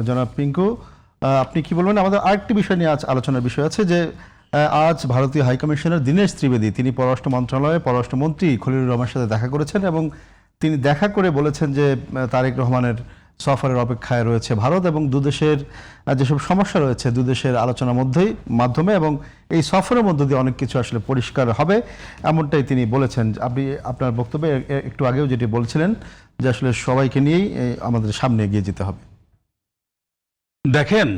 জনাব পিঙ্কু, আপনি কি বলবেন? আমাদের আরেকটি বিষয় নিয়ে আজ আলোচনার বিষয় আছে যে আজ ভারতীয় হাইকমিশনার দীনেশ ত্রিবেদী তিনি পররাষ্ট্র মন্ত্রণালয়ে পররাষ্ট্রমন্ত্রী খলিলুর রহমানের সাথে দেখা করেছেন এবং তিনি দেখা করে বলেছেন যে তারেক রহমানের সফরের অপেক্ষায় রয়েছে ভারত এবং দুদেশের যেসব সমস্যা রয়েছে দুদেশের আলোচনার মাধ্যমে এবং এই সফরের মধ্য দিয়ে অনেক কিছু আসলে পরিষ্কার হবে, এমনটাই তিনি বলেছেন। আপনি আপনার বক্তব্যে একটু আগেও যেটি বলছিলেন যে আসলে সবাইকে নিয়েই আমাদের সামনে এগিয়ে যেতে হবে। দেখেন,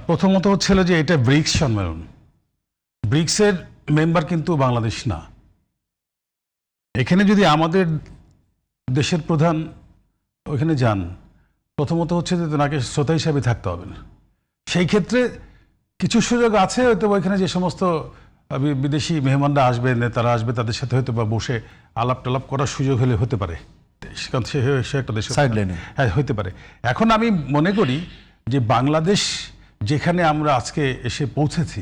প্রথমত হচ্ছিল যে এটা ব্রিক্স সম্মেলন, ব্রিক্সের মেম্বার কিন্তু বাংলাদেশ না। এখানে যদি আমাদের দেশের প্রধান ওইখানে যান, প্রথমত হচ্ছে যে তাকে শ্রোতা হিসাবে থাকতে হবে না। সেই ক্ষেত্রে কিছু সুযোগ আছে, হয়তো ওইখানে যে সমস্ত বিদেশি মেহমানরা আসবে, নেতারা আসবে, তাদের সাথে হয়তো বা বসে আলাপ টালাপ করার সুযোগ হলে হতে পারে, কারণ সে একটা দেশ হ্যাঁ হতে পারে। এখন আমি মনে করি যে বাংলাদেশ যেখানে আমরা আজকে এসে পৌঁছেছি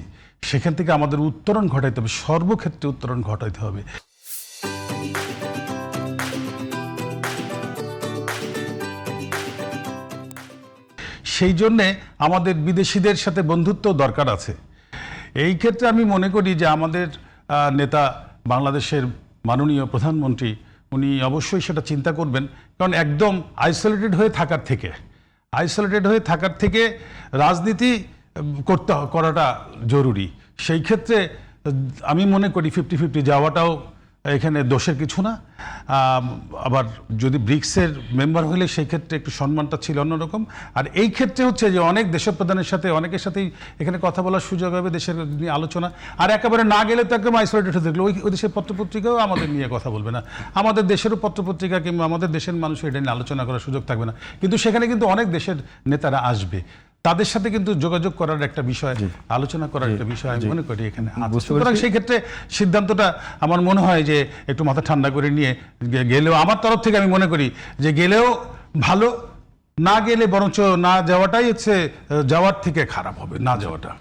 সেখান থেকে আমাদের উত্তরণ ঘটাইতে হবে, সর্বক্ষেত্রে উত্তরণ ঘটাইতে হবে। সেই জন্যে আমাদের বিদেশিদের সাথে বন্ধুত্ব দরকার আছে। এই ক্ষেত্রে আমি মনে করি যে আমাদের নেতা বাংলাদেশের মাননীয় প্রধানমন্ত্রী উনি অবশ্যই সেটা চিন্তা করবেন, কারণ একদম আইসোলেটেড হয়ে থাকার থেকে রাজনীতি করাটা জরুরি। সেই ক্ষেত্রে আমি মনে করি 50-50 যাওয়াটাও এখানে দোষের কিছু না। আবার যদি ব্রিক্সের মেম্বার হলে সেই ক্ষেত্রে একটু সম্মানটা ছিল অন্যরকম। আর এই ক্ষেত্রে হচ্ছে যে অনেক দেশপ্রধানের সাথে অনেকের সাথেই এখানে কথা বলার সুযোগ হবে, দেশের নিয়ে আলোচনা। আর একেবারে না গেলে তো একদম আইসোলেটেড হয়ে থাকলে ওই দেশের পত্রপত্রিকাও আমাদের নিয়ে কথা বলবে না, আমাদের দেশেরও পত্রপত্রিকা কিংবা আমাদের দেশের মানুষ এটা নিয়ে আলোচনা করার সুযোগ থাকবে না। কিন্তু সেখানে কিন্তু অনেক দেশের নেতারা আসবে, তাদের সাথে কিন্তু যোগাযোগ করার একটা বিষয়, আলোচনা করার একটা বিষয় আমি মনে করি এখানে। সুতরাং সেই ক্ষেত্রে সিদ্ধান্তটা আমার মনে হয় যে একটু মাথা ঠান্ডা করে নিয়ে গেলেও, আমার তরফ থেকে আমি মনে করি যে গেলেও ভালো, না গেলে বরঞ্চ না যাওয়াটাই হচ্ছে যাওয়ার থেকে খারাপ হবে, না যাওয়াটা।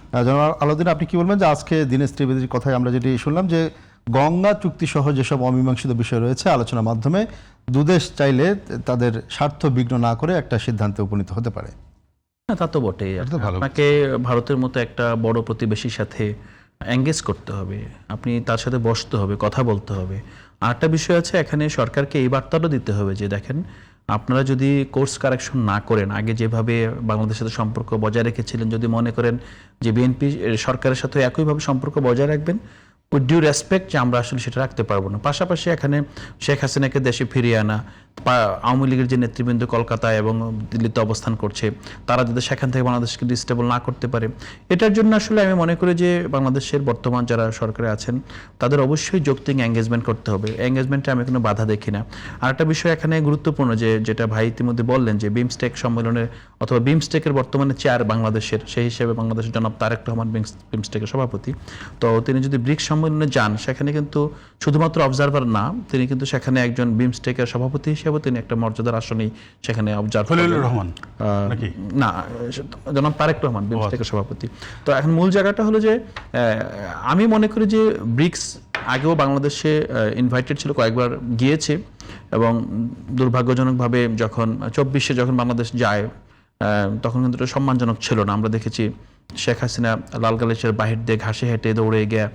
আলাউদ্দিন, আপনি কি বলবেন যে আজকে দীনেশ ত্রিবেদীর কথায় আমরা যেটি শুনলাম যে গঙ্গা চুক্তি সহ যেসব অমীমাংসিত বিষয় রয়েছে আলোচনার মাধ্যমে দুদেশ চাইলে তাদের স্বার্থ বিঘ্ন না করে একটা সিদ্ধান্তে উপনীত হতে পারে? তা তো বটেই। আপনাকে ভারতের মতো একটা বড় প্রতিবেশীর সাথে এঙ্গেজ করতে হবে, আপনি তার সাথে বসতে হবে, কথা বলতে হবে। আর একটা বিষয় আছে, এখানে সরকারকে এই বার্তাটা দিতে হবে যে দেখেন, আপনারা যদি কোর্স কারেকশন না করেন, আগে যেভাবে বাংলাদেশের সাথে সম্পর্ক বজায় রেখেছিলেন, যদি মনে করেন যে বিএনপি সরকারের সাথে একইভাবে সম্পর্ক বজায় রাখবেন উইথ ডিউ রেসপেক্ট, যে আমরা আসলে সেটা রাখতে পারবো না। পাশাপাশি এখানে শেখ হাসিনাকে দেশে ফিরিয়ে আনা, আওয়ামী লীগের যে নেতৃবৃন্দ কলকাতায় এবং দিল্লিতে অবস্থান করছে, তারা যাতে সেখান থেকে বাংলাদেশকে ডিস্টেবল না করতে পারে, এটার জন্য আসলে আমি মনে করি যে বাংলাদেশের বর্তমান যারা সরকারে আছেন তাদের অবশ্যই যৌক্তিক এঙ্গেজমেন্ট করতে হবে। এঙ্গেজমেন্টে আমি কোনো বাধা দেখি না। আর একটা বিষয় এখানে গুরুত্বপূর্ণ, যেটা ভাই ইতিমধ্যে বললেন যে বিমস্টেক সম্মেলনের অথবা বিমস্টেকের বর্তমানে চেয়ার বাংলাদেশের, সেই হিসেবে বাংলাদেশের জনাব তারেক রহমান বিমস্টেকের সভাপতি। তো তিনি যদি ব্রিক্স সম্মেলনে যান, সেখানে কিন্তু শুধুমাত্র অবজারভার না, তিনি কিন্তু সেখানে একজন বিমস্টেকের সভাপতি হিসেবে তিনি একটা মর্যাদার আসনেই সেখানে অবজার্ভ রহমান না, জনাব তারেক রহমান বিমস্টেকের সভাপতি। তো এখন মূল জায়গাটা হলো যে আমি মনে করি যে ব্রিক্স আগেও বাংলাদেশে ইনভাইটেড ছিল, কয়েকবার গিয়েছে এবং দুর্ভাগ্যজনকভাবে যখন 24-এ যখন বাংলাদেশ যায় তখন কিন্তু এটা সম্মানজনক ছিল না। আমরা দেখেছি শেখ হাসিনা লাল গালিচার বাহির দিয়ে ঘাসে হেঁটে দৌড়ে গিয়ে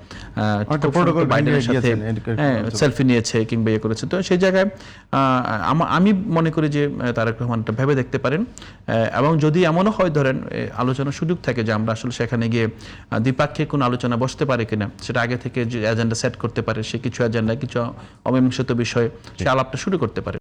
বাইডেনের সাথে সেলফি নিয়েছে কিংবা ইয়ে করেছে। তো সেই জায়গায় আমি মনে করি যে তারেক রহমানটা ভেবে দেখতে পারেন, এবং যদি এমনও হয় ধরেন আলোচনার সুযোগ থাকে যে আমরা আসলে সেখানে গিয়ে দ্বিপাক্ষিক কোনো আলোচনা বসতে পারি কিনা, সেটা আগে থেকে যে এজেন্ডা সেট করতে পারে, সে কিছু এজেন্ডা, কিছু অমীমাংসিত বিষয় সে আলাপটা শুরু করতে পারে।